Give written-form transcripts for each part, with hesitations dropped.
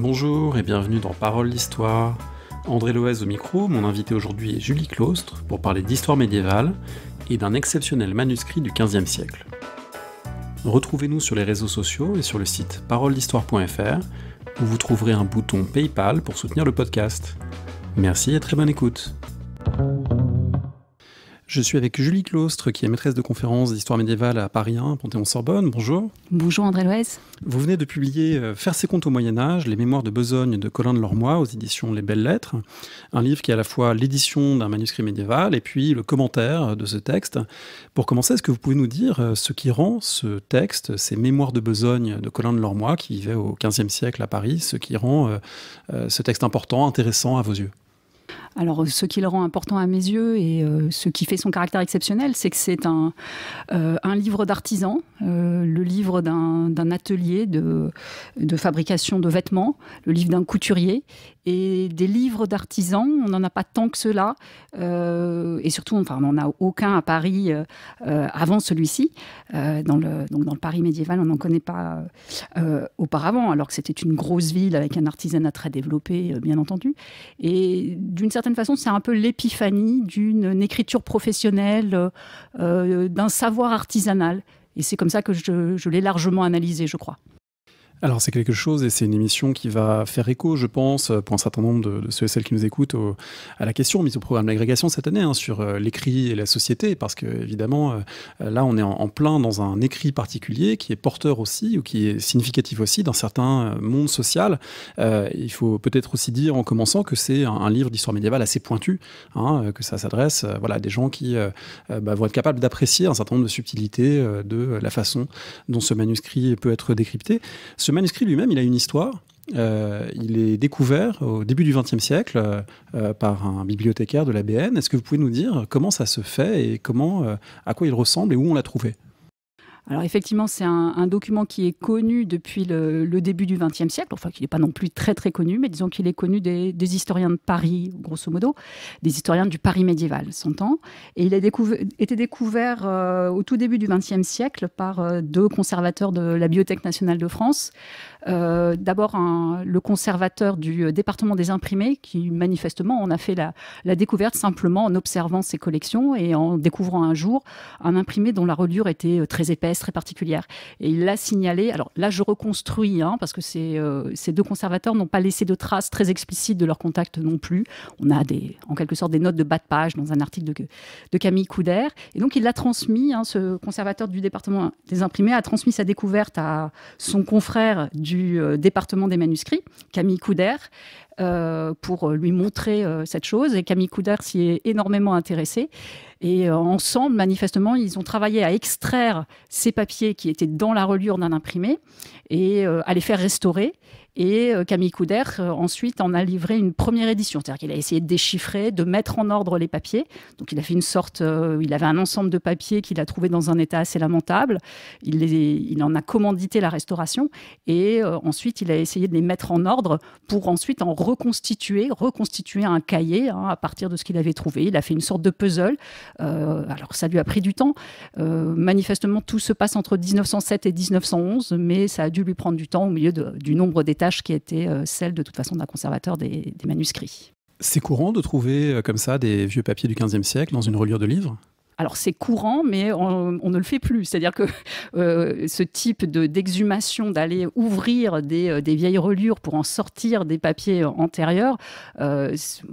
Bonjour et bienvenue dans Parole d'Histoire. André Loez au micro, mon invité aujourd'hui est Julie Claustre pour parler d'histoire médiévale et d'un exceptionnel manuscrit du XVe siècle. Retrouvez-nous sur les réseaux sociaux et sur le site paroledhistoire.fr où vous trouverez un bouton PayPal pour soutenir le podcast. Merci et très bonne écoute. Je suis avec Julie Claustre, qui est maîtresse de conférences d'histoire médiévale à Paris 1, Panthéon-Sorbonne. Bonjour. Bonjour André Loez. Vous venez de publier Faire ses comptes au Moyen-Âge, les mémoires de besogne de Colin de Lormois aux éditions Les Belles Lettres. Un livre qui est à la fois l'édition d'un manuscrit médiéval et puis le commentaire de ce texte. Pour commencer, est-ce que vous pouvez nous dire ce qui rend ce texte, ces mémoires de besogne de Colin de Lormois, qui vivait au XVe siècle à Paris, ce qui rend ce texte important, intéressant à vos yeux ? Alors, ce qui le rend important à mes yeux et ce qui fait son caractère exceptionnel, c'est que c'est un livre d'artisan, le livre d'un atelier de fabrication de vêtements, le livre d'un couturier. Et des livres d'artisans, on n'en a pas tant que cela. Et surtout, on n'en a aucun à Paris avant celui-ci. Dans le Paris médiéval, on n'en connaît pas auparavant, alors que c'était une grosse ville avec un artisanat très développé, bien entendu. Et d'une certaine façon, c'est un peu l'épiphanie d'une écriture professionnelle, d'un savoir artisanal. Et c'est comme ça que je l'ai largement analysé, je crois. Alors c'est quelque chose, et c'est une émission qui va faire écho, je pense, pour un certain nombre de ceux et celles qui nous écoutent, à la question mise au programme d'agrégation cette année, sur l'écrit et la société, parce que évidemment, là on est en plein dans un écrit particulier qui est porteur aussi, ou qui est significatif aussi d'un certain monde social. Il faut peut-être aussi dire en commençant que c'est un livre d'histoire médiévale assez pointu, que ça s'adresse à des gens qui vont être capables d'apprécier un certain nombre de subtilités de la façon dont ce manuscrit peut être décrypté. Ce manuscrit lui-même, il a une histoire. Il est découvert au début du XXe siècle par un bibliothécaire de l'ABN. Est-ce que vous pouvez nous dire comment ça se fait et à quoi il ressemble et où on l'a trouvé ? Alors effectivement, c'est un document qui est connu depuis le début du XXe siècle, enfin qui n'est pas non plus très très connu, mais disons qu'il est connu des historiens de Paris, grosso modo, des historiens du Paris médiéval, s'entend. Et il a été découvert au tout début du XXe siècle par deux conservateurs de la Bibliothèque nationale de France. D'abord le conservateur du département des imprimés, qui manifestement en a fait la découverte simplement en observant ses collections et en découvrant un jour un imprimé dont la reliure était très épaisse, très particulière. Et il l'a signalé. Alors là, je reconstruis, parce que ces deux conservateurs n'ont pas laissé de traces très explicites de leur contact non plus. On a en quelque sorte des notes de bas de page dans un article de Camille Couder. Et donc, il l'a transmis, ce conservateur du département des imprimés a transmis sa découverte à son confrère du département des manuscrits, Camille Couder, pour lui montrer cette chose. Et Camille Couder s'y est énormément intéressé. Et ensemble, manifestement, ils ont travaillé à extraire ces papiers qui étaient dans la reliure d'un imprimé et à les faire restaurer. Et Camille Couder, ensuite, en a livré une première édition. C'est-à-dire qu'il a essayé de déchiffrer, de mettre en ordre les papiers. Donc, il a fait une sorte... il avait un ensemble de papiers qu'il a trouvé dans un état assez lamentable. Il en a commandité la restauration. Et ensuite, il a essayé de les mettre en ordre pour ensuite en reconstituer un cahier à partir de ce qu'il avait trouvé. Il a fait une sorte de puzzle. Alors, ça lui a pris du temps. Manifestement, tout se passe entre 1907 et 1911, mais ça a dû lui prendre du temps au milieu du nombre d'étapes qui était celle de toute façon d'un conservateur des manuscrits. C'est courant de trouver comme ça des vieux papiers du XVe siècle dans une reliure de livres ? Alors c'est courant, mais on ne le fait plus. C'est-à-dire que ce type d'exhumation, d'aller ouvrir des vieilles reliures pour en sortir des papiers antérieurs,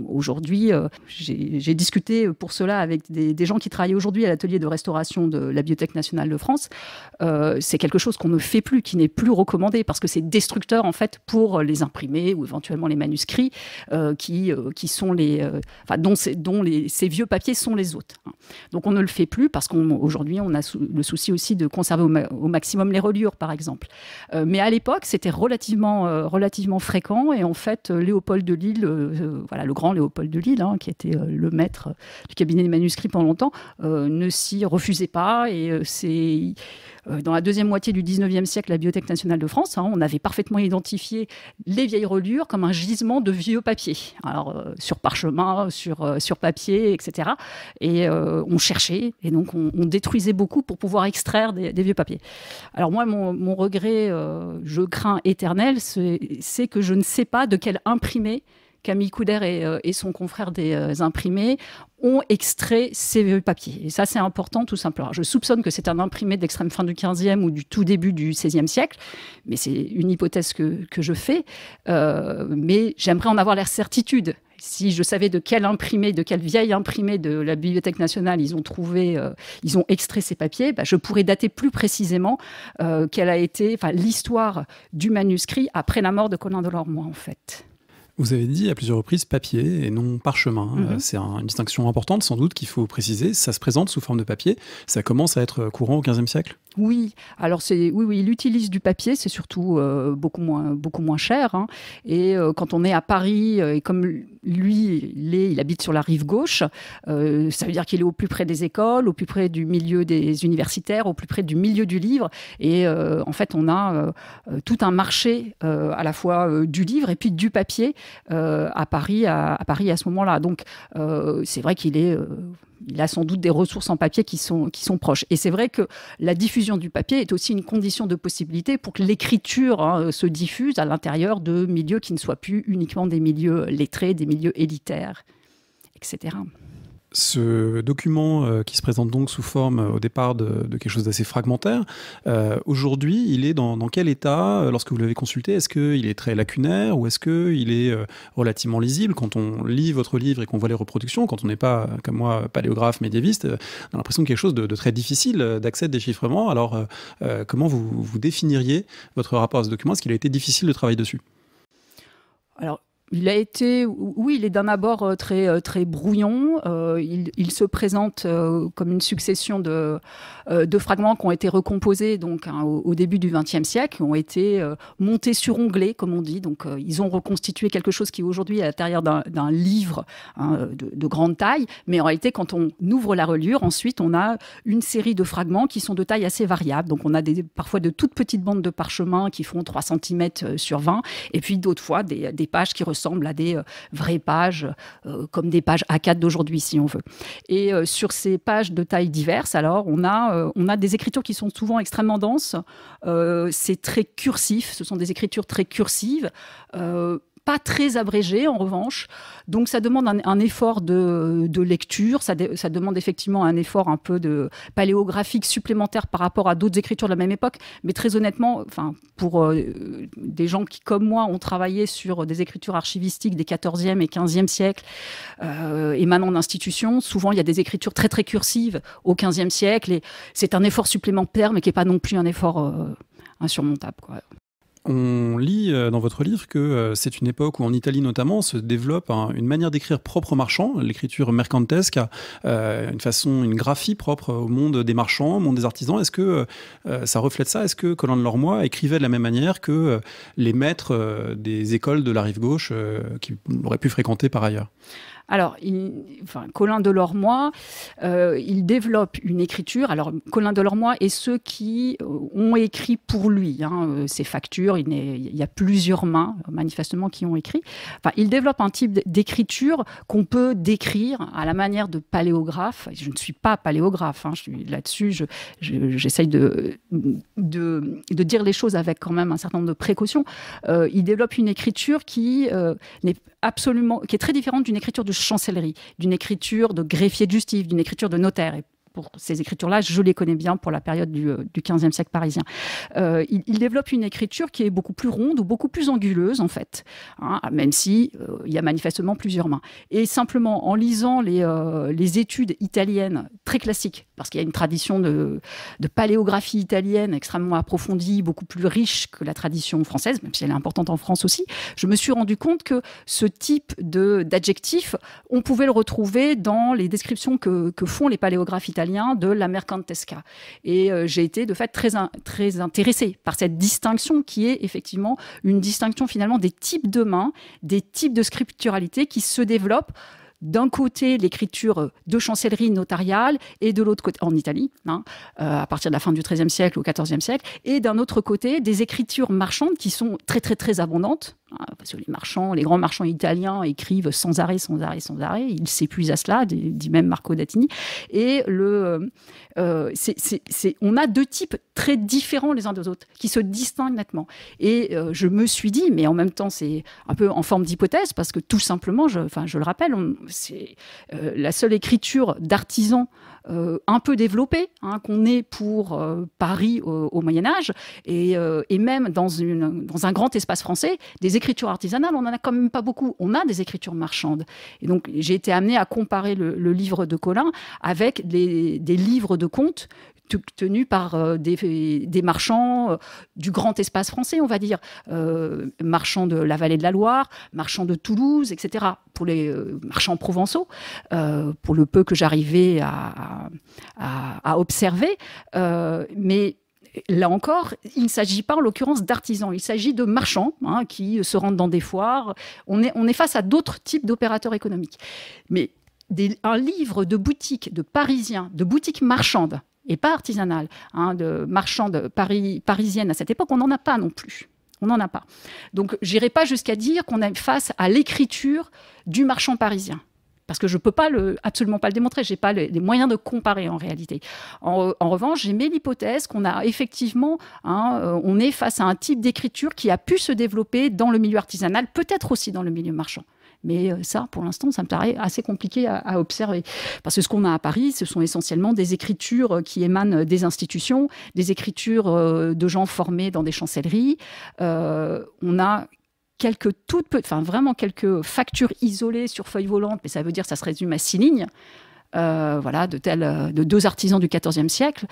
aujourd'hui, j'ai discuté pour cela avec des gens qui travaillent aujourd'hui à l'atelier de restauration de la Bibliothèque nationale de France. C'est quelque chose qu'on ne fait plus, qui n'est plus recommandé, parce que c'est destructeur en fait pour les imprimés ou éventuellement les manuscrits qui sont dont ces vieux papiers sont les hôtes. Donc on ne le fait plus parce qu'aujourd'hui on a le souci aussi de conserver au maximum les reliures par exemple. Mais à l'époque c'était relativement fréquent et en fait Léopold de Lille, le grand Léopold de Lille qui était le maître du cabinet des manuscrits pendant longtemps, ne s'y refusait pas et c'est... Dans la deuxième moitié du 19e siècle, la Bibliothèque nationale de France, on avait parfaitement identifié les vieilles reliures comme un gisement de vieux papiers. Alors, sur parchemin, sur papier, etc. Et on cherchait chercher, et donc on détruisait beaucoup pour pouvoir extraire des vieux papiers. Alors moi, mon regret, je crains éternel, c'est que je ne sais pas de quel imprimé Camille Couder et son confrère des imprimés ont extrait ces vieux papiers. Et ça, c'est important, tout simplement. Alors, je soupçonne que c'est un imprimé de l'extrême fin du XVe ou du tout début du XVIe siècle, mais c'est une hypothèse que je fais. Mais j'aimerais en avoir la certitude. Si je savais de quel imprimé, de quel vieil imprimé de la Bibliothèque nationale ils ont extrait ces papiers, je pourrais dater plus précisément quelle a été l'histoire du manuscrit après la mort de Colin de Lormois, en fait. Vous avez dit à plusieurs reprises papier et non parchemin. C'est une distinction importante, sans doute, qu'il faut préciser. Ça se présente sous forme de papier. Ça commence à être courant au XVe siècle ? Oui, alors oui, il utilise du papier, c'est surtout beaucoup moins cher. Hein. Et quand on est à Paris, et comme lui, il habite sur la rive gauche, ça veut dire qu'il est au plus près des écoles, au plus près du milieu des universitaires, au plus près du milieu du livre. Et en fait, on a tout un marché à la fois du livre et puis du papier à Paris à ce moment-là. Donc, c'est vrai il a sans doute des ressources en papier qui sont proches. Et c'est vrai que la diffusion du papier est aussi une condition de possibilité pour que l'écriture se diffuse à l'intérieur de milieux qui ne soient plus uniquement des milieux lettrés, des milieux élitaires, etc. Ce document qui se présente donc sous forme au départ de quelque chose d'assez fragmentaire, aujourd'hui, il est dans quel état lorsque vous l'avez consulté? Est-ce qu'il est très lacunaire ou est-ce qu'il est relativement lisible? Quand on lit votre livre et qu'on voit les reproductions, quand on n'est pas, comme moi, paléographe, médiéviste, on a l'impression de quelque chose de très difficile d'accès, de déchiffrement. Alors, comment vous définiriez votre rapport à ce document? Est-ce qu'il a été difficile de travailler dessus? Alors, il est d'un abord très brouillon. Il se présente comme une succession de fragments qui ont été recomposés donc, au début du XXe siècle, qui ont été montés sur onglet, comme on dit. Donc, ils ont reconstitué quelque chose qui aujourd'hui est à l'intérieur d'un livre de grande taille. Mais en réalité, quand on ouvre la reliure, ensuite, on a une série de fragments qui sont de taille assez variable. Donc, on a parfois de toutes petites bandes de parchemin qui font 3 cm sur 20, et puis d'autres fois des pages qui ressemblent à des vraies pages, comme des pages A4 d'aujourd'hui, si on veut. Et sur ces pages de tailles diverses, alors, on a des écritures qui sont souvent extrêmement denses. C'est très cursif, ce sont des écritures très cursives, pas très abrégé en revanche, donc ça demande un effort de lecture, ça demande effectivement un effort un peu de paléographique supplémentaire par rapport à d'autres écritures de la même époque, mais très honnêtement, pour des gens qui comme moi ont travaillé sur des écritures archivistiques des 14e et 15e siècles émanant d'institutions, souvent il y a des écritures très très cursives au 15e siècle et c'est un effort supplémentaire mais qui n'est pas non plus un effort insurmontable, quoi. On lit dans votre livre que c'est une époque où, en Italie notamment, se développe une manière d'écrire propre aux marchands, l'écriture mercantesque, une graphie propre au monde des marchands, au monde des artisans. Est-ce que ça reflète ça? Est-ce que Colin de Lormois écrivait de la même manière que les maîtres des écoles de la rive gauche qu'il aurait pu fréquenter par ailleurs? Alors, Colin de Lormois, il développe une écriture. Alors, Colin de Lormois et ceux qui ont écrit pour lui, ces factures, il y a plusieurs mains, manifestement, qui ont écrit. Il développe un type d'écriture qu'on peut décrire à la manière de paléographe. Je ne suis pas paléographe, là-dessus, j'essaye de dire les choses avec quand même un certain nombre de précautions. Il développe une écriture qui est très différente d'une écriture de chancellerie, d'une écriture de greffier de justice, d'une écriture de notaire. Et pour ces écritures-là, je les connais bien pour la période du XVe siècle parisien. Il développe une écriture qui est beaucoup plus ronde ou beaucoup plus anguleuse, en fait, même si il y a manifestement plusieurs mains. Et simplement, en lisant les études italiennes très classiques, parce qu'il y a une tradition de paléographie italienne extrêmement approfondie, beaucoup plus riche que la tradition française, même si elle est importante en France aussi, je me suis rendu compte que ce type d'adjectif, on pouvait le retrouver dans les descriptions que font les paléographes italiens de la mercantesca. Et j'ai été de fait très intéressée par cette distinction qui est effectivement une distinction finalement des types de mains, des types de scripturalité qui se développent d'un côté l'écriture de chancellerie notariale et de l'autre côté, en Italie, à partir de la fin du XIIIe siècle au XIVe siècle, et d'un autre côté des écritures marchandes qui sont très très très abondantes, parce que les grands marchands italiens écrivent sans arrêt, ils s'épuisent à cela, dit même Marco d'Attigny, et on a deux types très différents les uns des autres, qui se distinguent nettement. Et je me suis dit, mais en même temps c'est un peu en forme d'hypothèse, parce que tout simplement, je le rappelle, c'est la seule écriture d'artisan un peu développée qu'on ait pour Paris au Moyen-Âge, et même dans un grand espace français, des écritures artisanales, on n'en a quand même pas beaucoup. On a des écritures marchandes. Et donc, j'ai été amenée à comparer le livre de Colin avec des livres de contes tenus par des marchands du grand espace français, on va dire, marchands de la vallée de la Loire, marchands de Toulouse, etc., pour les marchands provençaux, pour le peu que j'arrivais à observer. Mais là encore, il ne s'agit pas en l'occurrence d'artisans, il s'agit de marchands qui se rendent dans des foires. On est face à d'autres types d'opérateurs économiques. Mais un livre de boutique de Parisiens, de boutiques marchandes, et pas artisanales, de marchandes parisiennes à cette époque, on n'en a pas non plus. On n'en a pas. Donc, j'irai pas jusqu'à dire qu'on est face à l'écriture du marchand parisien. Parce que je ne peux absolument pas le démontrer. Je n'ai pas les moyens de comparer en réalité. En revanche, j'ai mis l'hypothèse qu'on a effectivement, on est face à un type d'écriture qui a pu se développer dans le milieu artisanal, peut-être aussi dans le milieu marchand. Mais ça, pour l'instant, ça me paraît assez compliqué à observer. Parce que ce qu'on a à Paris, ce sont essentiellement des écritures qui émanent des institutions, des écritures de gens formés dans des chancelleries. On a vraiment quelques factures isolées sur feuilles volantes, mais ça veut dire que ça se résume à 6 lignes. De 2 artisans du XIVe siècle.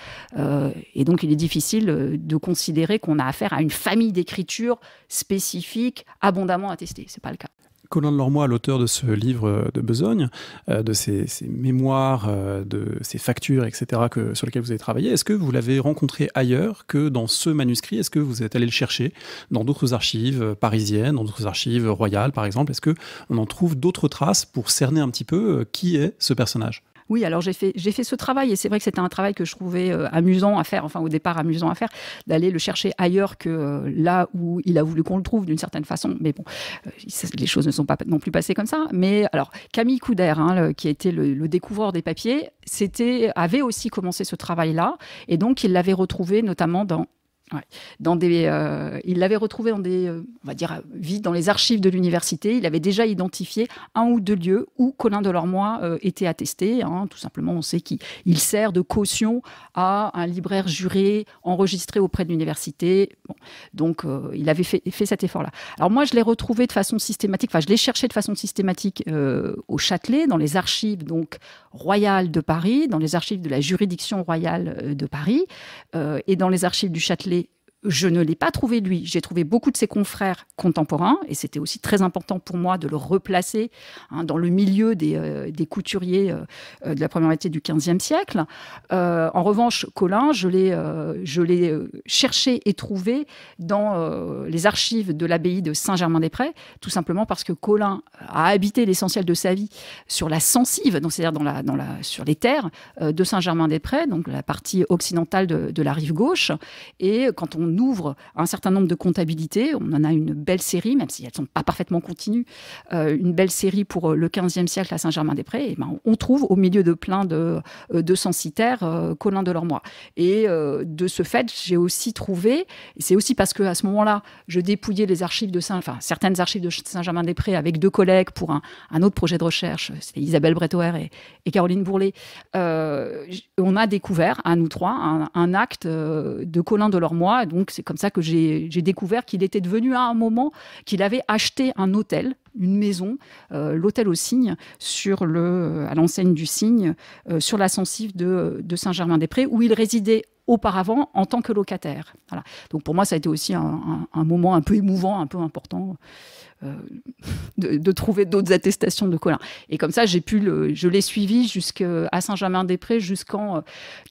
Et donc, il est difficile de considérer qu'on a affaire à une famille d'écritures spécifiques, abondamment attestées. Ce n'est pas le cas. Colin de Lormois, l'auteur de ce livre de besogne, de ces mémoires, de ces factures, etc., sur lesquelles vous avez travaillé, est-ce que vous l'avez rencontré ailleurs que dans ce manuscrit? Est-ce que vous êtes allé le chercher dans d'autres archives parisiennes, dans d'autres archives royales, par exemple? Est-ce qu'on en trouve d'autres traces pour cerner un petit peu qui est ce personnage? Oui, alors j'ai fait ce travail, et c'est vrai que c'était un travail que je trouvais amusant à faire, enfin au départ amusant à faire, d'aller le chercher ailleurs que là où il a voulu qu'on le trouve d'une certaine façon. Mais bon, les choses ne sont pas non plus passées comme ça. Mais alors, Camille Couder, qui a été le découvreur des papiers, avait aussi commencé ce travail-là, et donc il l'avait retrouvé notamment il l'avait retrouvé on va dire, vite dans les archives de l'université. Il avait déjà identifié 1 ou 2 lieux où Colin de Lormois était attesté. Tout simplement, on sait qu'il sert de caution à un libraire juré enregistré auprès de l'université. Bon, donc, il avait fait cet effort-là. Alors moi, je l'ai retrouvé de façon systématique, je l'ai cherché de façon systématique au Châtelet, dans les archives donc royales de Paris, dans les archives de la juridiction royale de Paris, et dans les archives du Châtelet. Je ne l'ai pas trouvé lui. J'ai trouvé beaucoup de ses confrères contemporains, et c'était aussi très important pour moi de le replacer dans le milieu des couturiers de la première moitié du XVe siècle. En revanche, Colin, je l'ai cherché et trouvé dans les archives de l'abbaye de Saint-Germain-des-Prés, tout simplement parce que Colin a habité l'essentiel de sa vie sur la Censive, donc c'est-à-dire sur les terres de Saint-Germain-des-Prés, donc la partie occidentale de la rive gauche. Et quand on ouvre un certain nombre de comptabilités, on en a une belle série, même si elles ne sont pas parfaitement continues, une belle série pour le XVe siècle à Saint-Germain-des-Prés, et on trouve au milieu de plein de censitaires Colin de Lormois. Et de ce fait, j'ai aussi trouvé, et c'est aussi parce qu'à ce moment-là, je dépouillais les archives certaines archives de Saint-Germain-des-Prés avec 2 collègues pour un autre projet de recherche, c'était Isabelle Bretauer et Caroline Bourlet. On a découvert, à nous 3, un acte de Colin de Lormois. Donc, c'est comme ça que j'ai découvert qu'il était devenu à un moment qu'il avait acheté un hôtel, une maison, l'hôtel au Cygne, à l'enseigne du Cygne, sur la Censive de Saint-Germain-des-Prés, où il résidait auparavant en tant que locataire. Voilà. Donc pour moi, ça a été aussi un moment un peu émouvant, un peu important, de trouver d'autres attestations de Colin. Et comme ça, je l'ai suivi jusqu'à Saint-Germain-des-Prés jusqu'en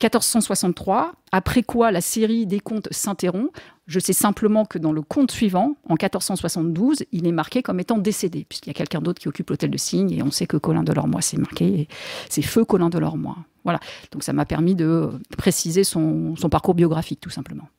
1463, après quoi la série des comptes s'interrompt. Je sais simplement que dans le conte suivant, en 1472, il est marqué comme étant décédé, puisqu'il y a quelqu'un d'autre qui occupe l'hôtel de Signes, et on sait que Colin de Lormois, c'est marqué, et c'est feu Colin de Lormois. Voilà. Donc ça m'a permis de préciser son parcours biographique, tout simplement.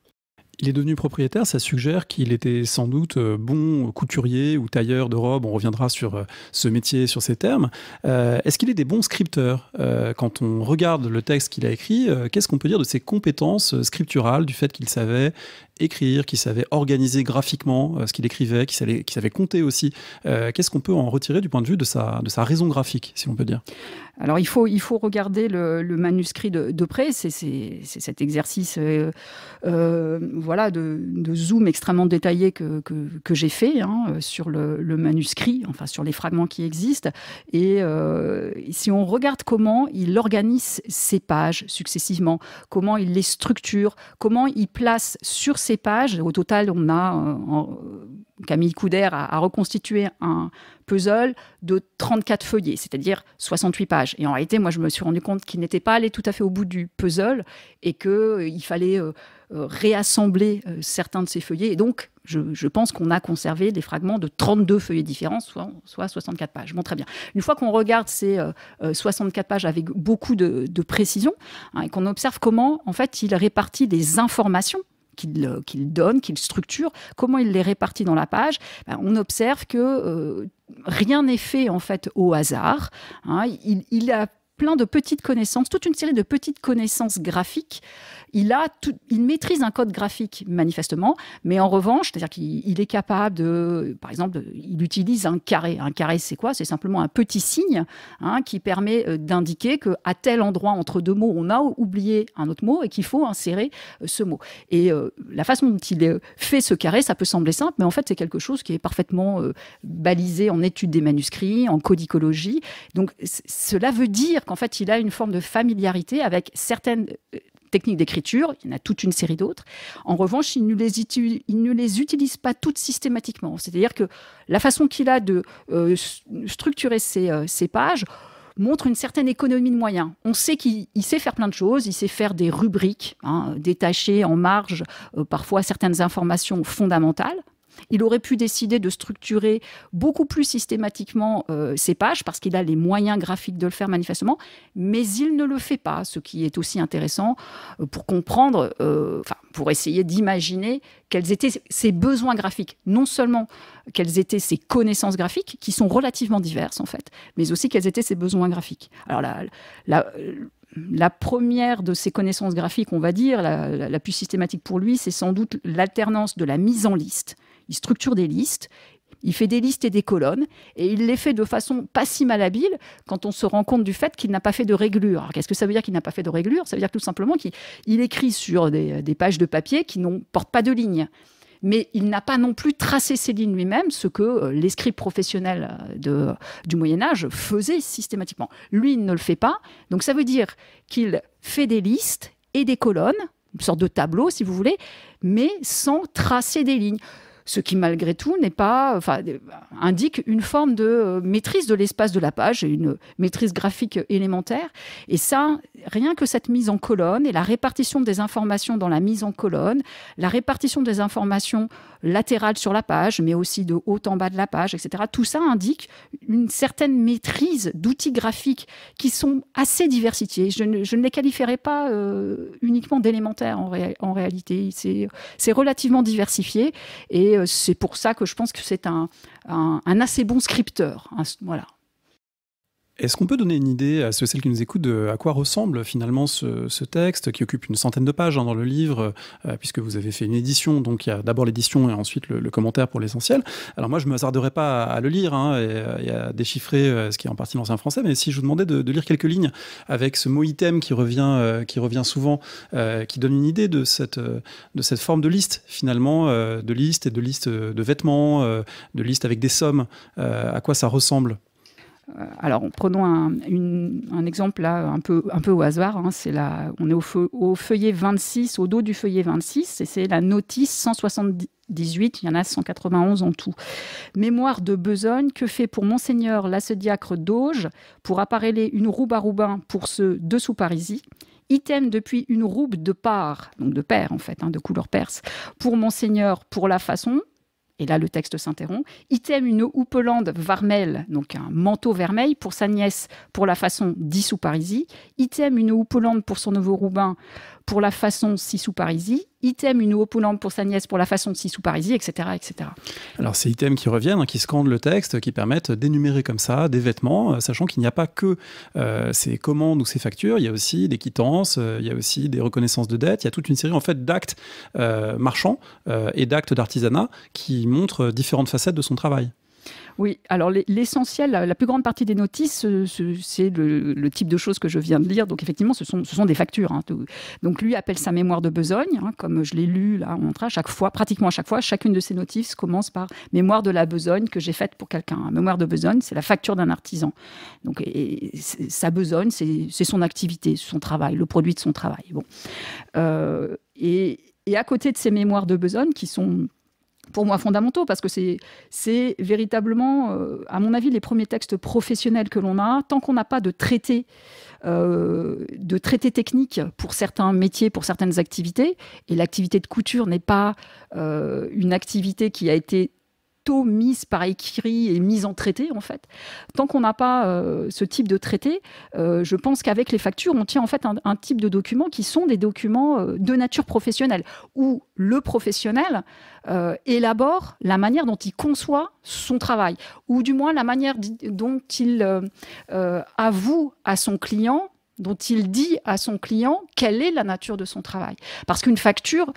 Il est devenu propriétaire, ça suggère qu'il était sans doute bon couturier ou tailleur de robes. On reviendra sur ce métier, sur ces termes. Est-ce qu'il est des bons scripteurs? Quand on regarde le texte qu'il a écrit, qu'est-ce qu'on peut dire de ses compétences scripturales, du fait qu'il savait écrire, qu'il savait organiser graphiquement ce qu'il écrivait, qu'il savait compter aussi? Qu'est-ce qu'on peut en retirer du point de vue de sa raison graphique, si on peut dire? Alors, il faut regarder le manuscrit de près. C'est cet exercice voilà, de zoom extrêmement détaillé que j'ai fait sur le manuscrit, enfin sur les fragments qui existent. Et si on regarde comment il organise ses pages successivement, comment il les structure, comment il place sur ces pages, au total, on a... Camille Couder a reconstitué un puzzle de 34 feuillets, c'est-à-dire 68 pages. Et en réalité, moi, je me suis rendu compte qu'il n'était pas allé tout à fait au bout du puzzle et qu'il fallait réassembler certains de ces feuillets. Et donc, je pense qu'on a conservé des fragments de 32 feuillets différents, soit 64 pages. Bon, très bien. Une fois qu'on regarde ces 64 pages avec beaucoup de précision, et qu'on observe comment, en fait, il répartit des informations qu'il donne, qu'il structure, comment il les répartit dans la page, on observe que rien n'est fait en fait au hasard. Il a plein de petites connaissances, toute une série de petites connaissances graphiques. Il maîtrise un code graphique, manifestement, mais en revanche, c'est-à-dire qu'il est capable de, par exemple, il utilise un carré. Un carré, c'est quoi? C'est simplement un petit signe qui permet d'indiquer qu'à tel endroit, entre deux mots, on a oublié un autre mot et qu'il faut insérer ce mot. Et la façon dont il fait ce carré, ça peut sembler simple, mais en fait, c'est quelque chose qui est parfaitement balisé en étude des manuscrits, en codicologie. Donc, cela veut dire qu'en fait, il a une forme de familiarité avec certaines techniques d'écriture, il y en a toute une série d'autres. En revanche, il ne les utilise pas toutes systématiquement. C'est-à-dire que la façon qu'il a de structurer ces pages montre une certaine économie de moyens. On sait qu'il sait faire plein de choses, il sait faire des rubriques, détacher en marge parfois certaines informations fondamentales. Il aurait pu décider de structurer beaucoup plus systématiquement ses pages parce qu'il a les moyens graphiques de le faire manifestement, mais il ne le fait pas, ce qui est aussi intéressant pour comprendre, pour essayer d'imaginer quels étaient ses besoins graphiques. Non seulement quelles étaient ses connaissances graphiques, qui sont relativement diverses en fait, mais aussi quels étaient ses besoins graphiques. Alors la première de ses connaissances graphiques, on va dire, la plus systématique pour lui, c'est sans doute l'alternance de la mise en liste. Il structure des listes, il fait des listes et des colonnes, et il les fait de façon pas si malhabile quand on se rend compte du fait qu'il n'a pas fait de réglure. Alors, qu'est-ce que ça veut dire qu'il n'a pas fait de réglure? Ça veut dire tout simplement qu'il écrit sur des pages de papier qui ne portent pas de lignes. Mais il n'a pas non plus tracé ses lignes lui-même, ce que les scribes professionnels du Moyen-Âge faisaient systématiquement. Lui, il ne le fait pas. Donc ça veut dire qu'il fait des listes et des colonnes, une sorte de tableau, si vous voulez, mais sans tracer des lignes. Ce qui, malgré tout, indique une forme de maîtrise de l'espace de la page, une maîtrise graphique élémentaire. Et ça, rien que cette mise en colonne et la répartition des informations dans la mise en colonne, la répartition des informations latérales sur la page, mais aussi de haut en bas de la page, etc. Tout ça indique une certaine maîtrise d'outils graphiques qui sont assez diversifiés. Je ne les qualifierais pas uniquement d'élémentaires en réalité. C'est relativement diversifié et c'est pour ça que je pense que c'est un assez bon scripteur. Voilà. Est-ce qu'on peut donner une idée à ceux et celles qui nous écoutent à quoi ressemble finalement ce texte qui occupe une centaine de pages dans le livre, puisque vous avez fait une édition, donc il y a d'abord l'édition et ensuite le commentaire pour l'essentiel. Alors moi, je ne me hasarderai pas à le lire et à déchiffrer ce qui est en partie l'ancien français, mais si je vous demandais de lire quelques lignes avec ce mot item qui revient souvent, qui donne une idée de cette forme de liste finalement, de liste et de liste de vêtements, de liste avec des sommes, à quoi ça ressemble? Alors, prenons un exemple là, un peu au hasard. On est au feuillet 26, au dos du feuillet 26, et c'est la notice 178, il y en a 191 en tout. Mémoire de besogne, que fait pour Monseigneur l'acediacre d'Auge pour appareiller une roube à Roubain pour ceux de sous Parisis. Item depuis une roube de part, donc de pair en fait, de couleur perse, pour monseigneur pour la façon. Et là, le texte s'interrompt. Item une houppelande varmel, donc un manteau vermeil, pour sa nièce, pour la façon 10 sous parisis. Item une houppelande pour son neveu Roubain, pour la façon 6 sous parisis. Item une houppelande pour sa nièce, pour la façon 6 sous parisis, etc., etc. Alors, ces items qui reviennent, qui scandent le texte, qui permettent d'énumérer comme ça des vêtements, sachant qu'il n'y a pas que ces commandes ou ces factures, il y a aussi des quittances, il y a aussi des reconnaissances de dettes, il y a toute une série en fait d'actes marchands et d'actes d'artisanat qui montrent différentes facettes de son travail. Oui, alors l'essentiel, la plus grande partie des notices, c'est le type de choses que je viens de lire. Donc effectivement, ce sont des factures. Donc lui appelle sa mémoire de besogne, comme je l'ai lu là, à chaque fois, pratiquement à chaque fois, chacune de ces notices commence par mémoire de la besogne que j'ai faite pour quelqu'un. Mémoire de besogne, c'est la facture d'un artisan. Donc sa besogne, c'est son activité, son travail, le produit de son travail. Bon, et à côté de ces mémoires de besogne qui sont pour moi fondamentaux, parce que c'est véritablement, à mon avis, les premiers textes professionnels que l'on a. Tant qu'on n'a pas de traité technique pour certains métiers, pour certaines activités, et l'activité de couture n'est pas une activité qui a été mise par écrit et mise en traité, en fait. Tant qu'on n'a pas ce type de traité, je pense qu'avec les factures, on tient en fait un type de documents qui sont des documents de nature professionnelle, où le professionnel élabore la manière dont il conçoit son travail, ou du moins la manière dont il avoue à son client, dont il dit à son client quelle est la nature de son travail. Parce qu'une facture,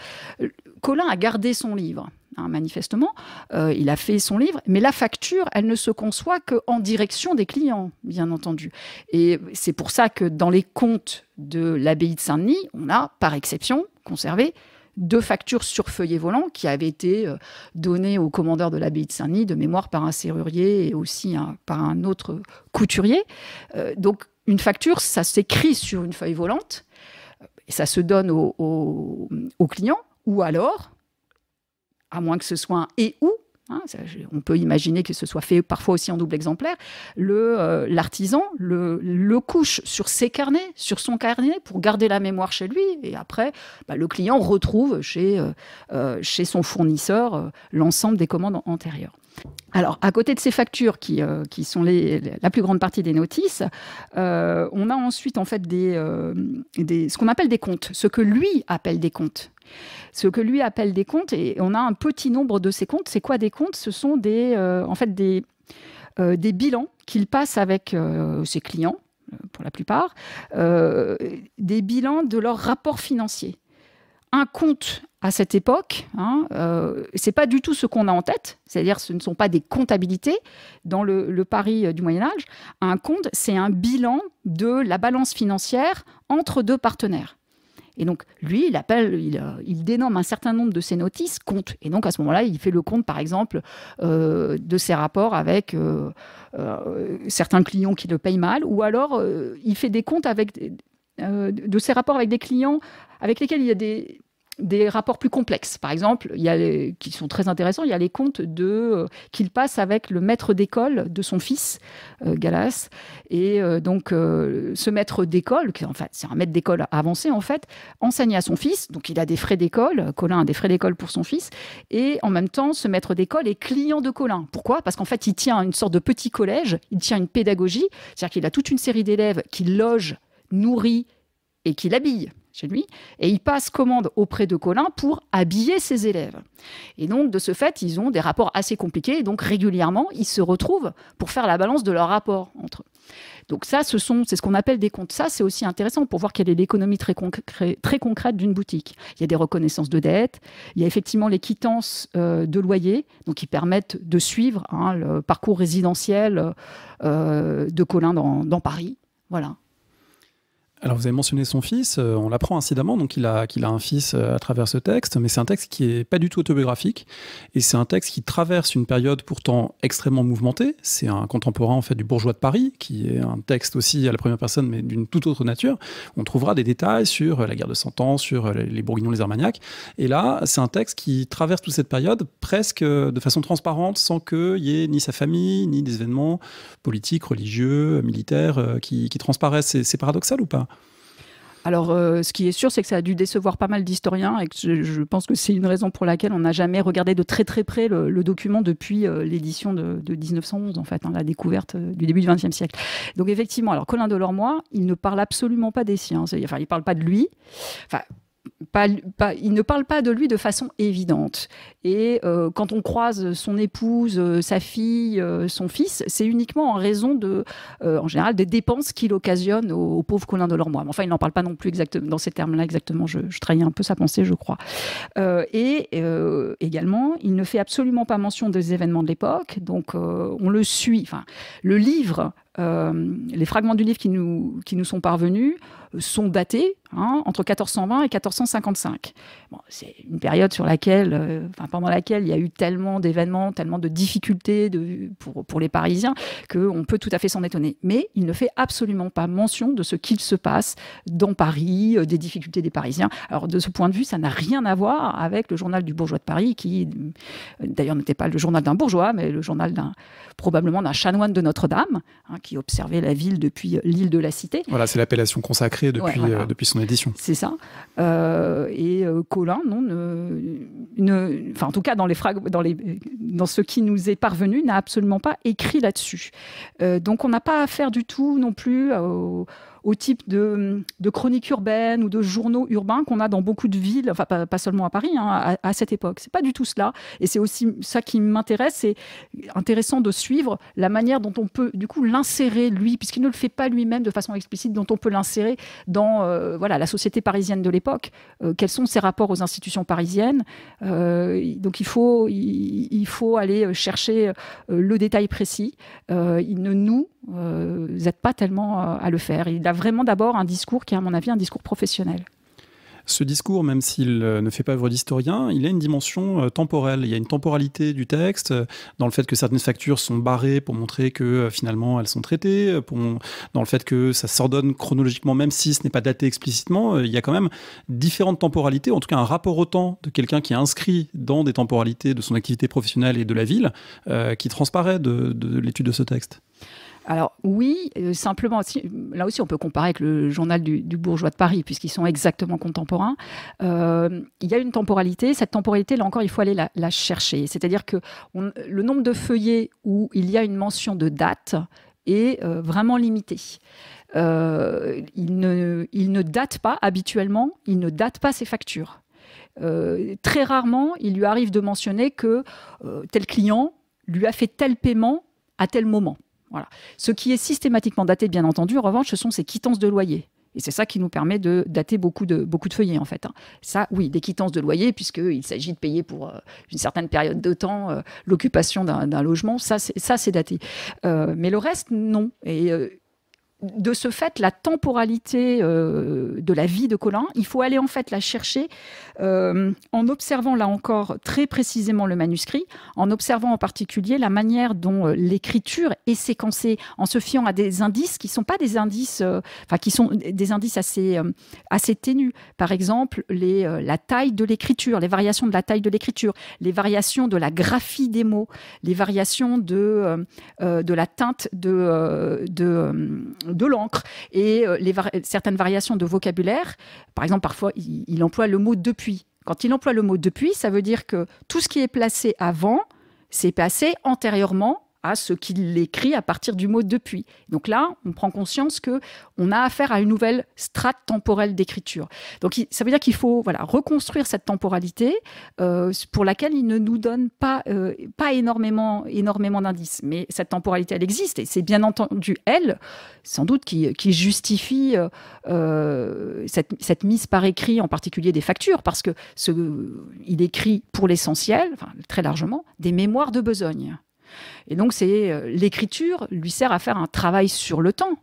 Colin a gardé son livre. Manifestement, il a fait son livre, mais la facture, elle ne se conçoit qu'en direction des clients, bien entendu. Et c'est pour ça que dans les comptes de l'abbaye de Saint-Denis, on a, par exception, conservé 2 factures sur feuillet volant qui avaient été données au commandeur de l'abbaye de Saint-Denis de mémoire par un serrurier et aussi par un autre couturier. Donc, une facture, ça s'écrit sur une feuille volante, et ça se donne au client, ou alors, à moins que ce soit un « et ou », on peut imaginer que ce soit fait parfois aussi en double exemplaire, l'artisan le couche sur ses carnets, sur son carnet, pour garder la mémoire chez lui, et après, le client retrouve chez son fournisseur l'ensemble des commandes antérieures. Alors, à côté de ces factures qui sont la plus grande partie des notices, on a ensuite en fait ce qu'on appelle des comptes, ce que lui appelle des comptes. Ce que lui appelle des comptes, et on a un petit nombre de ces comptes. C'est quoi des comptes? Ce sont des bilans qu'il passe avec ses clients, pour la plupart, des bilans de leurs rapports financiers. Un compte à cette époque, c'est pas du tout ce qu'on a en tête, c'est-à-dire ce ne sont pas des comptabilités dans le Paris du Moyen-Âge. Un compte, c'est un bilan de la balance financière entre 2 partenaires. Et donc, lui, il dénomme un certain nombre de ses notices comptes. Et donc, à ce moment-là, il fait le compte, par exemple, de ses rapports avec certains clients qui le payent mal, ou alors il fait des comptes de ses rapports avec des clients avec lesquels il y a des rapports plus complexes. Par exemple, qui sont très intéressants, il y a les comptes qu'il passe avec le maître d'école de son fils, Galas. Et donc, ce maître d'école, en fait, c'est un maître d'école avancé, en fait, enseigne à son fils. Donc, il a des frais d'école. Colin a des frais d'école pour son fils. Et en même temps, ce maître d'école est client de Colin. Pourquoi? Parce qu'en fait, il tient une sorte de petit collège. Il tient une pédagogie. C'est-à-dire qu'il a toute une série d'élèves qu'il loge, nourrit et qu'il habille chez lui, et il passe commande auprès de Colin pour habiller ses élèves. Et donc, de ce fait, ils ont des rapports assez compliqués, et donc régulièrement, ils se retrouvent pour faire la balance de leurs rapports entre eux. Donc ça, c'est ce qu'on appelle des comptes. Ça, c'est aussi intéressant pour voir quelle est l'économie très concrète d'une boutique. Il y a des reconnaissances de dettes, il y a effectivement les quittances de loyer, donc qui permettent de suivre le parcours résidentiel de Colin dans Paris. Voilà. Alors vous avez mentionné son fils, on l'apprend incidemment, donc qu'il a un fils à travers ce texte, mais c'est un texte qui n'est pas du tout autobiographique, et c'est un texte qui traverse une période pourtant extrêmement mouvementée. C'est un contemporain en fait du Bourgeois de Paris, qui est un texte aussi à la première personne, mais d'une toute autre nature. On trouvera des détails sur la guerre de Cent Ans, sur les Bourguignons, les Armagnacs, et là c'est un texte qui traverse toute cette période presque de façon transparente, sans qu'il y ait ni sa famille, ni des événements politiques, religieux, militaires qui transparaissent. C'est paradoxal ou pas ? Alors, ce qui est sûr, c'est que ça a dû décevoir pas mal d'historiens et que je pense que c'est une raison pour laquelle on n'a jamais regardé de très très près le document depuis l'édition de 1911, en fait, la découverte du début du XXe siècle. Donc effectivement, alors Colin Delormois, il ne parle absolument pas des siens. Enfin, il ne parle pas de lui. Enfin, il ne parle pas de lui de façon évidente. Et quand on croise son épouse, sa fille, son fils, c'est uniquement en raison en général, des dépenses qu'il occasionne au pauvre Colin Delormois. Mais enfin, il n'en parle pas non plus exactement dans ces termes-là exactement. Je trahis un peu sa pensée, je crois. Également, il ne fait absolument pas mention des événements de l'époque. Donc, on le suit. Enfin, le livre. Les fragments du livre qui nous sont parvenus sont datés entre 1420 et 1455. Bon, c'est une période pendant laquelle il y a eu tellement d'événements, tellement de difficultés pour les Parisiens qu'on peut tout à fait s'en étonner. Mais il ne fait absolument pas mention de ce qu'il se passe dans Paris, des difficultés des Parisiens. Alors de ce point de vue, ça n'a rien à voir avec le journal du bourgeois de Paris, qui d'ailleurs n'était pas le journal d'un bourgeois, mais le journal probablement d'un chanoine de Notre-Dame, qui observait la ville depuis l'île de la Cité. Voilà, c'est l'appellation consacrée depuis son édition. C'est ça. Colin, non, en tout cas dans ce qui nous est parvenu, n'a absolument pas écrit là-dessus. Donc on n'a pas affaire du tout non plus au type de chroniques urbaines ou de journaux urbains qu'on a dans beaucoup de villes, enfin pas seulement à Paris, à cette époque. C'est pas du tout cela. Et c'est aussi ça qui m'intéresse. C'est intéressant de suivre la manière dont on peut du coup l'insérer, lui, puisqu'il ne le fait pas lui-même de façon explicite, dont on peut l'insérer dans la société parisienne de l'époque. Quels sont ses rapports aux institutions parisiennes. Donc il faut aller chercher le détail précis. Il ne nous aide pas tellement à le faire. Il a vraiment d'abord un discours qui est, à mon avis, un discours professionnel. Ce discours, même s'il ne fait pas œuvre d'historien, il a une dimension temporelle. Il y a une temporalité du texte, dans le fait que certaines factures sont barrées pour montrer que finalement elles sont traitées, dans le fait que ça s'ordonne chronologiquement, même si ce n'est pas daté explicitement. Il y a quand même différentes temporalités, en tout cas un rapport au temps de quelqu'un qui est inscrit dans des temporalités de son activité professionnelle et de la ville, qui transparaît de l'étude de ce texte. Alors oui, simplement, là aussi on peut comparer avec le journal du bourgeois de Paris, puisqu'ils sont exactement contemporains. Il y a une temporalité. Cette temporalité, là encore, il faut aller la chercher. C'est-à-dire que le nombre de feuillets où il y a une mention de date est vraiment limité. Il ne date pas, habituellement, il ne date pas ses factures. Très rarement, il lui arrive de mentionner que tel client lui a fait tel paiement à tel moment. Voilà. Ce qui est systématiquement daté, bien entendu, en revanche, ce sont ces quittances de loyer. Et c'est ça qui nous permet de dater beaucoup de feuillets, en fait. Ça, oui, des quittances de loyer, puisqu'il s'agit de payer pour une certaine période de temps l'occupation d'un logement. Ça, c'est daté. Mais le reste, non. Et de ce fait, la temporalité de la vie de Colin, il faut aller en fait la chercher en observant là encore très précisément le manuscrit, en observant en particulier la manière dont l'écriture est séquencée, en se fiant à des indices qui sont pas des indices, qui sont des indices assez ténus. Par exemple, la taille de l'écriture, les variations de la taille de l'écriture, les variations de la graphie des mots, les variations de la teinte de l'encre et certaines variations de vocabulaire. Par exemple, parfois, il emploie le mot « depuis ». Quand il emploie le mot « depuis », ça veut dire que tout ce qui est placé avant, c'est placé antérieurement à ce qu'il écrit à partir du mot « depuis ». Donc là, on prend conscience qu'on a affaire à une nouvelle strate temporelle d'écriture. Donc ça veut dire qu'il faut reconstruire cette temporalité pour laquelle il ne nous donne pas énormément d'indices. Mais cette temporalité, elle existe et c'est bien entendu elle, sans doute, qui justifie cette mise par écrit, en particulier des factures, parce que il écrit pour l'essentiel, très largement, des mémoires de besogne. Et donc, l'écriture lui sert à faire un travail sur le temps,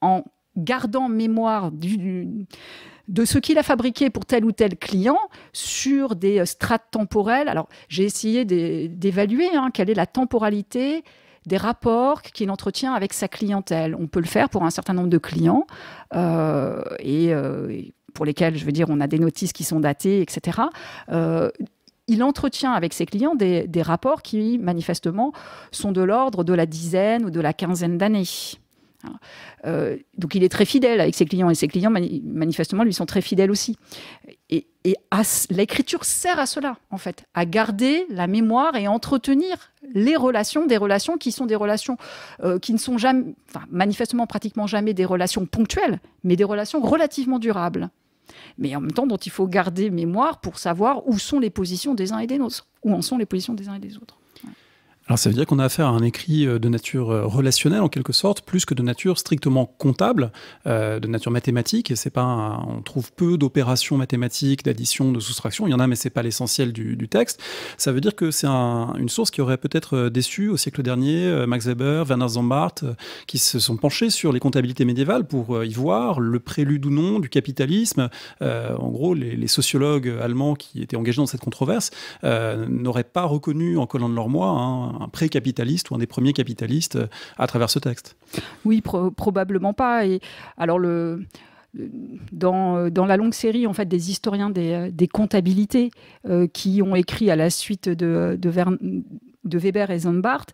en gardant mémoire de ce qu'il a fabriqué pour tel ou tel client sur des strates temporelles. Alors, j'ai essayé d'évaluer quelle est la temporalité des rapports qu'il entretient avec sa clientèle. On peut le faire pour un certain nombre de clients pour lesquels, on a des notices qui sont datées, etc. Il entretient avec ses clients des rapports qui, manifestement, sont de l'ordre de la dizaine ou de la quinzaine d'années. Donc il est très fidèle avec ses clients, et ses clients manifestement lui sont très fidèles aussi. Et l'écriture sert à cela, en fait, à garder la mémoire et entretenir des relations qui sont des relations qui ne sont jamais, manifestement pratiquement jamais des relations ponctuelles, mais des relations relativement durables. Mais en même temps, dont il faut garder mémoire pour savoir où sont les positions des uns et des autres, où en sont les positions des uns et des autres. Alors ça veut dire qu'on a affaire à un écrit de nature relationnelle en quelque sorte, plus que de nature strictement comptable, de nature mathématique. Et c'est pas on trouve peu d'opérations mathématiques, d'addition, de soustraction. Il y en a, mais c'est pas l'essentiel du texte. Ça veut dire que c'est une source qui aurait peut-être déçu au siècle dernier Max Weber, Werner Sombart, qui se sont penchés sur les comptabilités médiévales pour y voir le prélude ou non du capitalisme. En gros, les sociologues allemands qui étaient engagés dans cette controverse n'auraient pas reconnu en collant de leur moi un pré-capitaliste ou un des premiers capitalistes à travers ce texte. Oui, probablement pas. Et alors dans la longue série en fait, des historiens des comptabilités qui ont écrit à la suite de Weber et Sombart,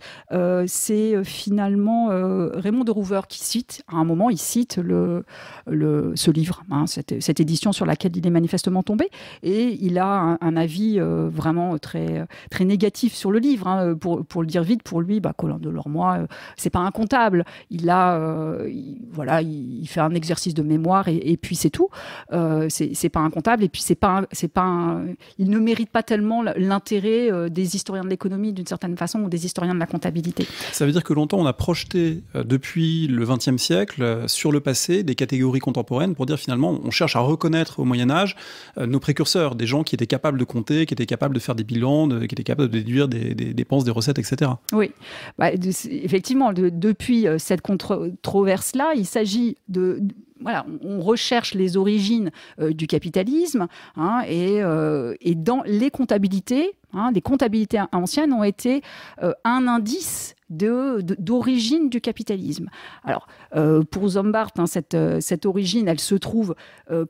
c'est finalement Raymond de Roover qui cite, à un moment, il cite ce livre, cette édition sur laquelle il est manifestement tombé, et il a un avis vraiment très, très négatif sur le livre. Pour le dire vite, pour lui, Colin de Lormois, c'est pas un comptable. Il fait un exercice de mémoire et puis c'est tout. C'est pas un comptable, et puis il ne mérite pas tellement l'intérêt des historiens de l'économie d'une certaine façon, ou des historiens de la comptabilité. Ça veut dire que longtemps on a projeté depuis le XXe siècle sur le passé des catégories contemporaines pour dire finalement on cherche à reconnaître au Moyen-Âge nos précurseurs, des gens qui étaient capables de compter, qui étaient capables de faire des bilans, qui étaient capables de déduire des dépenses, des recettes, etc. Oui, effectivement, depuis cette controverse-là, il s'agit on recherche les origines du capitalisme, et dans les comptabilités, les comptabilités anciennes ont été un indice d'origine du capitalisme. Alors, pour Sombart, cette origine, elle se trouve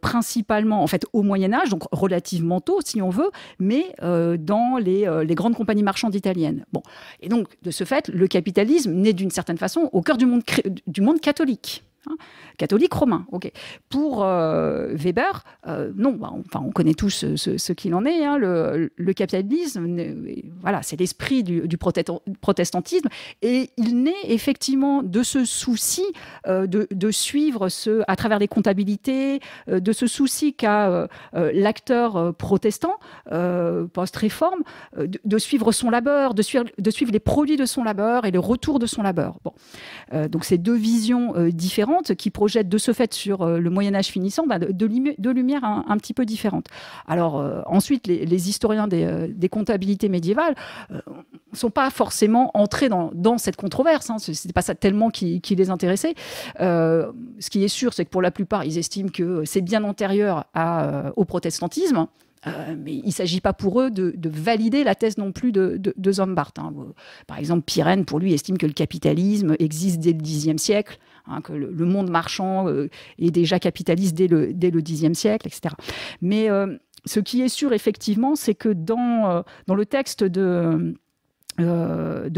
principalement en fait, au Moyen-Âge, donc relativement tôt, si on veut, mais dans les grandes compagnies marchandes italiennes. Bon. Et donc, de ce fait, le capitalisme naît d'une certaine façon au cœur du monde catholique. Catholique romain, ok. Pour Weber, non, on connaît tous ce qu'il en est. Le capitalisme, c'est l'esprit du protestantisme, et il naît effectivement de ce souci de suivre à travers les comptabilités, de ce souci qu'a l'acteur protestant post-réforme, de suivre son labeur, de suivre les produits de son labeur et le retour de son labeur. Bon. Donc ces deux visions différentes qui projettent de ce fait sur le Moyen-Âge finissant deux lumières un petit peu différentes. Alors ensuite, les historiens des comptabilités médiévales ne sont pas forcément entrés dans cette controverse. Ce n'était pas ça tellement qui les intéressait. Ce qui est sûr, c'est que pour la plupart, ils estiment que c'est bien antérieur au protestantisme. Mais il ne s'agit pas pour eux de valider la thèse non plus de Sombart. Par exemple, Pirenne, pour lui, estime que le capitalisme existe dès le Xe siècle, que le monde marchand est déjà capitaliste dès le Xe siècle, etc. Mais ce qui est sûr, effectivement, c'est que dans le texte de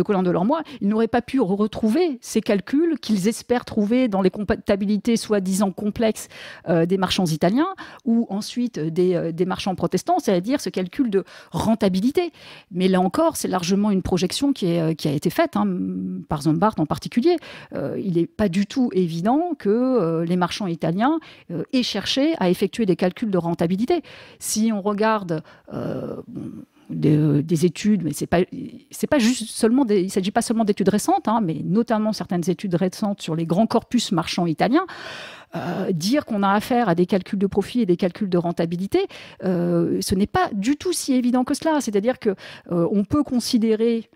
Colin de Lormois, ils n'auraient pas pu retrouver ces calculs qu'ils espèrent trouver dans les comptabilités soi-disant complexes des marchands italiens, ou ensuite des marchands protestants, c'est-à-dire ce calcul de rentabilité. Mais là encore, c'est largement une projection qui a été faite par Sombart en particulier. Il n'est pas du tout évident que les marchands italiens aient cherché à effectuer des calculs de rentabilité. Si on regarde des études, mais c'est pas juste seulement il ne s'agit pas seulement d'études récentes, mais notamment certaines études récentes sur les grands corpus marchands italiens. Dire qu'on a affaire à des calculs de profit et des calculs de rentabilité, ce n'est pas du tout si évident que cela. C'est-à-dire qu'on peut considérer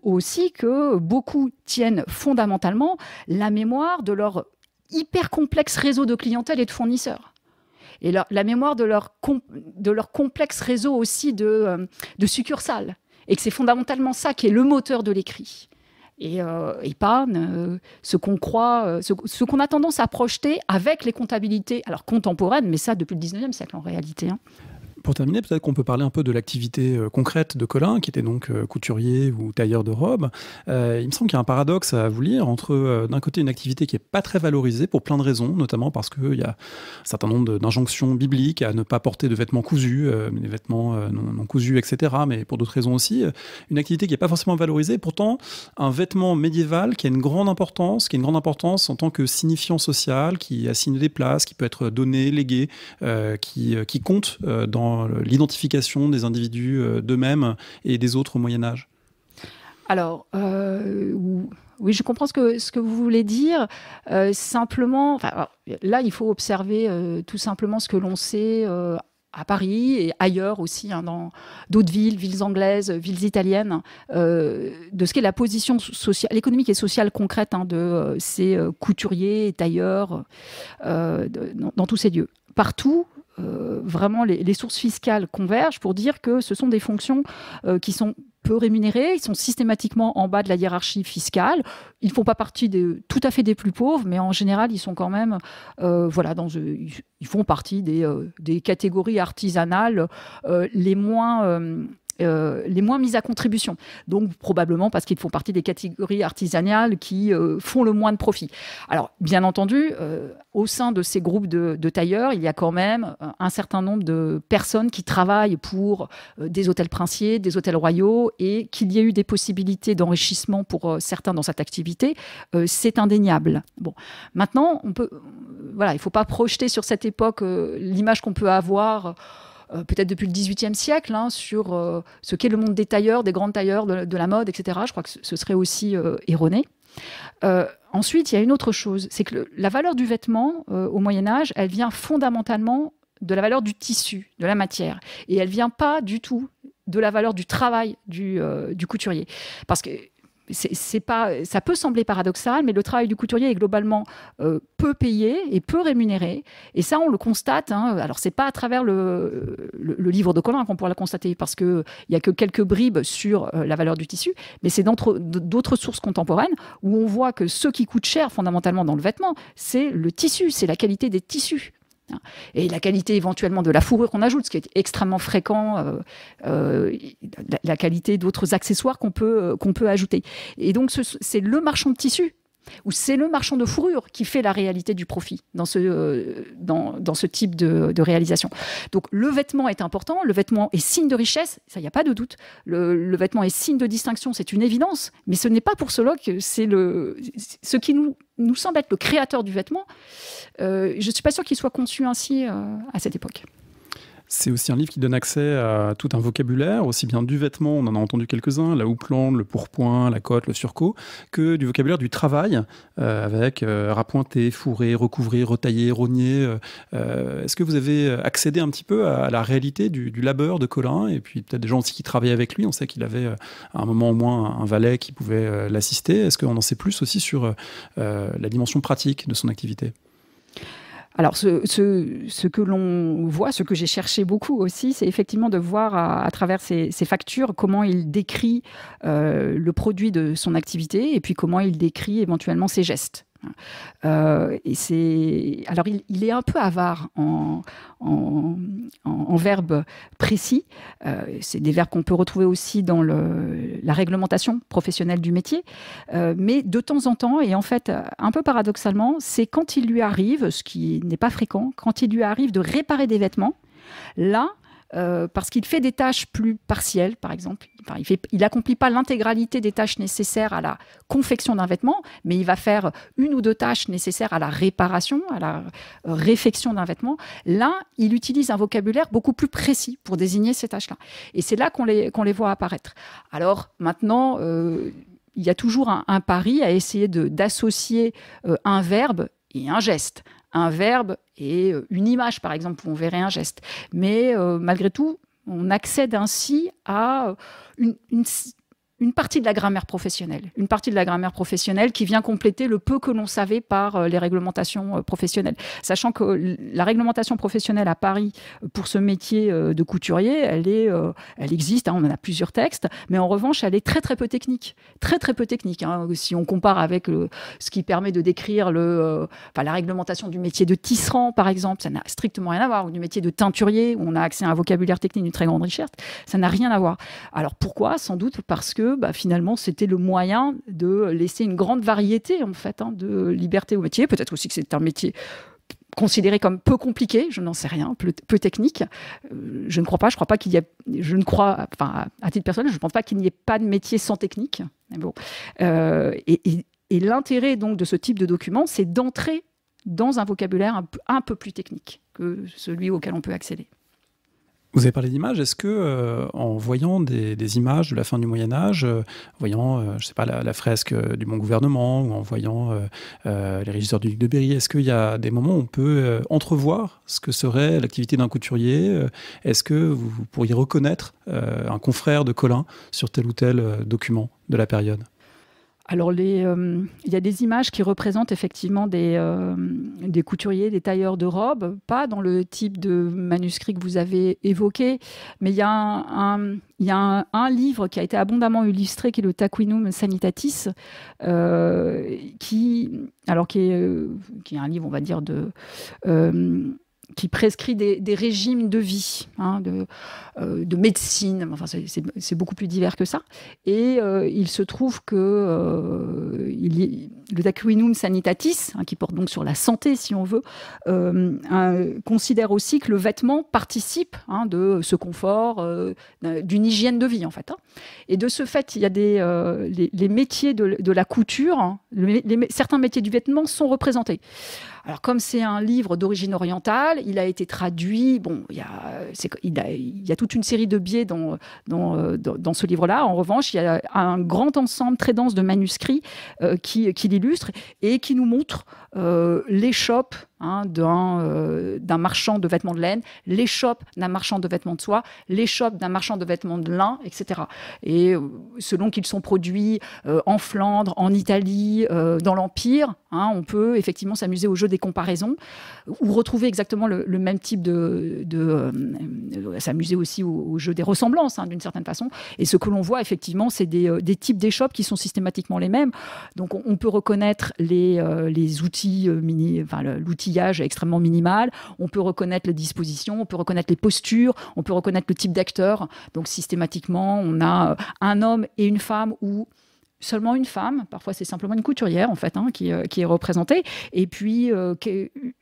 aussi que beaucoup tiennent fondamentalement la mémoire de leur hyper complexe réseau de clientèle et de fournisseurs. Et la mémoire de leur complexe réseau aussi de succursales. Et que c'est fondamentalement ça qui est le moteur de l'écrit. Et pas ce qu'on croit, ce qu'on a tendance à projeter avec les comptabilités, alors contemporaines, mais ça depuis le 19e siècle en réalité. Pour terminer, peut-être qu'on peut parler un peu de l'activité concrète de Colin, qui était donc couturier ou tailleur de robes. Il me semble qu'il y a un paradoxe à vous lire entre, d'un côté, une activité qui n'est pas très valorisée pour plein de raisons, notamment parce qu'il y a un certain nombre d'injonctions bibliques à ne pas porter de vêtements cousus, mais des vêtements non cousus, etc., mais pour d'autres raisons aussi. Une activité qui n'est pas forcément valorisée, pourtant un vêtement médiéval qui a une grande importance en tant que signifiant social, qui assigne des places, qui peut être donné, légué, qui compte dans l'identification des individus d'eux-mêmes et des autres au Moyen-Âge. Alors, oui, je comprends ce que vous voulez dire. Simplement, là, il faut observer tout simplement ce que l'on sait à Paris et ailleurs aussi, dans d'autres villes anglaises, villes italiennes, de ce qu'est la position sociale, économique et sociale concrète de ces couturiers et tailleurs dans tous ces lieux. Partout, vraiment, les sources fiscales convergent pour dire que ce sont des fonctions qui sont peu rémunérés, ils sont systématiquement en bas de la hiérarchie fiscale. Ils ne font pas partie tout à fait des plus pauvres, mais en général, ils sont quand même, ils font partie des catégories artisanales les moins mises à contribution. Donc, probablement parce qu'ils font partie des catégories artisanales qui font le moins de profit. Alors, bien entendu, au sein de ces groupes de tailleurs, il y a quand même un certain nombre de personnes qui travaillent pour des hôtels princiers, des hôtels royaux, et qu'il y ait eu des possibilités d'enrichissement pour certains dans cette activité, c'est indéniable. Bon, maintenant, il ne faut pas projeter sur cette époque l'image qu'on peut avoir peut-être depuis le XVIIIe siècle, sur ce qu'est le monde des tailleurs, des grands tailleurs, de la mode, etc. Je crois que ce serait aussi erroné. Ensuite, il y a une autre chose, c'est que la valeur du vêtement au Moyen-Âge, elle vient fondamentalement de la valeur du tissu, de la matière. Et elle ne vient pas du tout de la valeur du travail du couturier. Parce que ça peut sembler paradoxal, mais le travail du couturier est globalement peu payé et peu rémunéré. Et ça, on le constate. Alors, c'est pas à travers le livre de Colin qu'on pourra le constater, parce qu'il n'y a que quelques bribes sur la valeur du tissu, mais c'est d'autres sources contemporaines où on voit que ce qui coûte cher, fondamentalement, dans le vêtement, c'est le tissu, c'est la qualité des tissus. Et la qualité éventuellement de la fourrure qu'on ajoute, ce qui est extrêmement fréquent, la qualité d'autres accessoires qu'on peut ajouter. Et donc c'est le marchand de tissu, ou c'est le marchand de fourrure qui fait la réalité du profit dans ce type de réalisation. Donc le vêtement est important, le vêtement est signe de richesse, ça il n'y a pas de doute. Le vêtement est signe de distinction, c'est une évidence, mais ce n'est pas pour cela que c'est ce qui nous semble être le créateur du vêtement. Je ne suis pas sûre qu'il soit conçu ainsi à cette époque. C'est aussi un livre qui donne accès à tout un vocabulaire, aussi bien du vêtement, on en a entendu quelques-uns, la houppelande, le pourpoint, la cotte, le surcot, que du vocabulaire du travail, avec rappointer, fourrer, recouvrir, retailler, rogner. Est-ce que vous avez accédé un petit peu à la réalité du labeur de Colin, et puis peut-être des gens aussi qui travaillaient avec lui? On sait qu'il avait à un moment au moins un valet qui pouvait l'assister. Est-ce qu'on en sait plus aussi sur la dimension pratique de son activité? Alors, ce que l'on voit, ce que j'ai cherché beaucoup aussi, c'est effectivement de voir à travers ces factures comment il décrit le produit de son activité et puis comment il décrit éventuellement ses gestes. Alors, il est un peu avare en verbes précis. C'est des verbes qu'on peut retrouver aussi dans la réglementation professionnelle du métier. Mais de temps en temps, et en fait, un peu paradoxalement, c'est quand il lui arrive, ce qui n'est pas fréquent, quand il lui arrive de réparer des vêtements, là, parce qu'il fait des tâches plus partielles, par exemple. Enfin, il n'accomplit pas l'intégralité des tâches nécessaires à la confection d'un vêtement, mais il va faire une ou deux tâches nécessaires à la réparation, à la réfection d'un vêtement. Là, il utilise un vocabulaire beaucoup plus précis pour désigner ces tâches-là. Et c'est là qu'on les voit apparaître. Alors, maintenant, il y a toujours un pari à essayer d'associer un verbe et un geste. Un verbe et une image, par exemple, où on verrait un geste. Mais malgré tout, on accède ainsi à une partie de la grammaire professionnelle. Une partie de la grammaire professionnelle qui vient compléter le peu que l'on savait par les réglementations professionnelles. Sachant que la réglementation professionnelle à Paris pour ce métier de couturier, elle existe, on en a plusieurs textes, mais en revanche, elle est très très peu technique. Très très peu technique. Si on compare avec ce qui permet de décrire la réglementation du métier de tisserand, par exemple, ça n'a strictement rien à voir, ou du métier de teinturier, où on a accès à un vocabulaire technique d'une très grande richesse, ça n'a rien à voir. Alors pourquoi ? Sans doute parce que finalement, c'était le moyen de laisser une grande variété, en fait, de liberté au métier. Peut-être aussi que c'est un métier considéré comme peu compliqué, je n'en sais rien, peu technique. Je ne crois pas, à titre personnel, je ne pense pas qu'il n'y ait pas de métier sans technique. Mais bon. Et l'intérêt donc de ce type de document, c'est d'entrer dans un vocabulaire un peu plus technique que celui auquel on peut accéder. Vous avez parlé d'images. Est-ce que, en voyant des images de la fin du Moyen-Âge, en voyant, je sais pas, la fresque du Bon Gouvernement, ou en voyant les régisseurs du Duc de Berry, est-ce qu'il y a des moments où on peut entrevoir ce que serait l'activité d'un couturier ? Est-ce que vous pourriez reconnaître un confrère de Colin sur tel ou tel document de la période ? Alors, il y a des images qui représentent effectivement des couturiers, des tailleurs de robes, pas dans le type de manuscrit que vous avez évoqué, mais il y a un livre qui a été abondamment illustré, qui est le Tarquinium Sanitatis, qui est un livre, on va dire, qui prescrit des régimes de vie, de médecine. Enfin, c'est beaucoup plus divers que ça. Et il se trouve que le Tarquinium Sanitatis, qui porte donc sur la santé, si on veut, considère aussi que le vêtement participe de ce confort, d'une hygiène de vie, en fait. Et de ce fait, il y a les métiers de la couture, certains métiers du vêtement sont représentés. Alors, comme c'est un livre d'origine orientale, il a été traduit. Bon, il y a toute une série de biais dans ce livre-là. En revanche, il y a un grand ensemble très dense de manuscrits qui l'illustrent et qui nous montrent l'échoppe d'un marchand de vêtements de laine, l'échoppe d'un marchand de vêtements de soie, l'échoppe d'un marchand de vêtements de lin, etc. Et selon qu'ils sont produits en Flandre, en Italie, dans l'Empire, on peut effectivement s'amuser au jeu des comparaisons ou retrouver exactement le même type s'amuser aussi au jeu des ressemblances, d'une certaine façon. Et ce que l'on voit effectivement, c'est des types d'échoppes qui sont systématiquement les mêmes. Donc on peut reconnaître les outils l'outillage extrêmement minimal, on peut reconnaître les dispositions, on peut reconnaître les postures, on peut reconnaître le type d'acteur. Donc systématiquement, on a un homme et une femme ou seulement une femme, parfois c'est simplement une couturière en fait, qui est représentée, et puis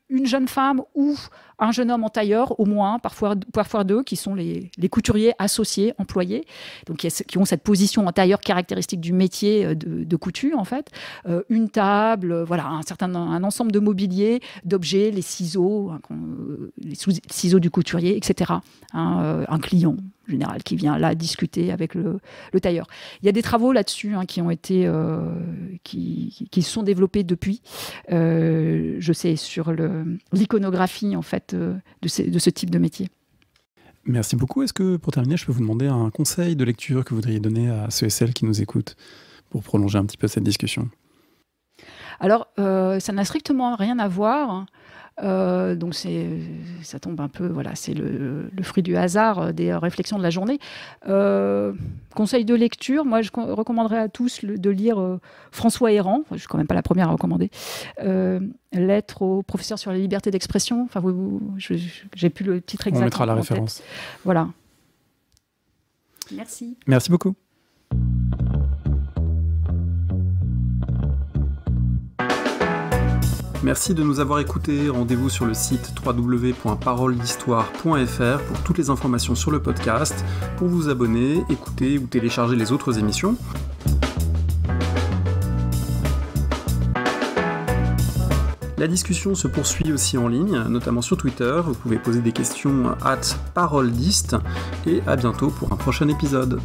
une jeune femme ou un jeune homme en tailleur, au moins, parfois deux, qui sont les couturiers associés, employés, donc qui ont cette position en tailleur caractéristique du métier de couture, en fait. Une table, voilà, un ensemble de mobilier, d'objets, les ciseaux, les ciseaux du couturier, etc. Un client, en général, qui vient là discuter avec le tailleur. Il y a des travaux là-dessus qui ont été, qui se sont développés depuis, je sais, sur l'iconographie, en fait, de ce type de métier. Merci beaucoup. Est-ce que, pour terminer, je peux vous demander un conseil de lecture que vous voudriez donner à ceux et celles qui nous écoutent pour prolonger un petit peu cette discussion ? Alors, ça n'a strictement rien à voir. Donc ça tombe un peu, voilà, c'est le fruit du hasard des réflexions de la journée. Conseil de lecture, moi je recommanderais à tous de lire François Héran, je ne suis quand même pas la première à recommander, Lettre au professeur sur la liberté d'expression, enfin j'ai plus le titre exact. On mettra la référence. Tête. Voilà. Merci. Merci beaucoup. Merci de nous avoir écoutés. Rendez-vous sur le site www.paroledhistoire.fr pour toutes les informations sur le podcast, pour vous abonner, écouter ou télécharger les autres émissions. La discussion se poursuit aussi en ligne, notamment sur Twitter. Vous pouvez poser des questions @paroledist et à bientôt pour un prochain épisode.